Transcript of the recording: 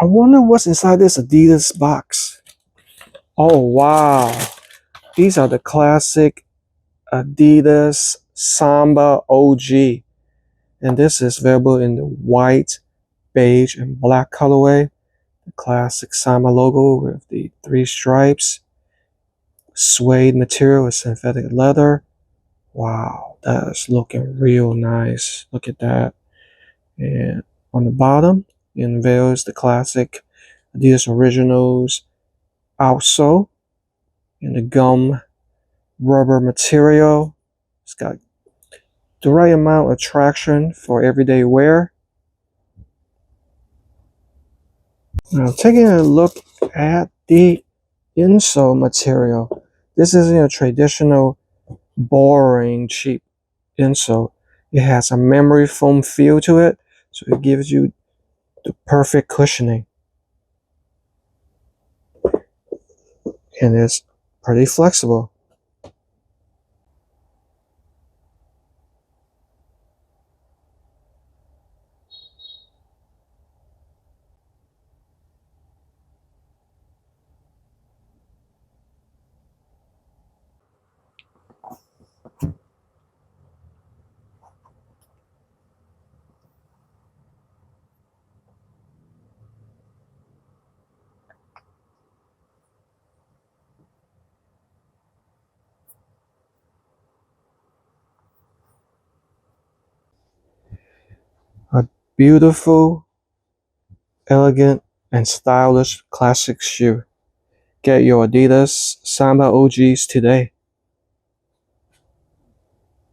I wonder what's inside this Adidas box. Oh wow, these are the classic Adidas Samba OG, and this is available in the white, beige, and black colorway. The classic Samba logo with the 3 stripes, suede material with synthetic leather. Wow, that's looking real nice. Look at that. And on the bottom, it unveils the classic Adidas Originals outsole in the gum rubber material. It's got the right amount of traction for everyday wear. Now taking a look at the insole material. This isn't a traditional boring cheap insole. It has a memory foam feel to it, so it gives you the perfect cushioning. And it's pretty flexible. A beautiful, elegant, and stylish classic shoe. Get your Adidas Samba OGs today.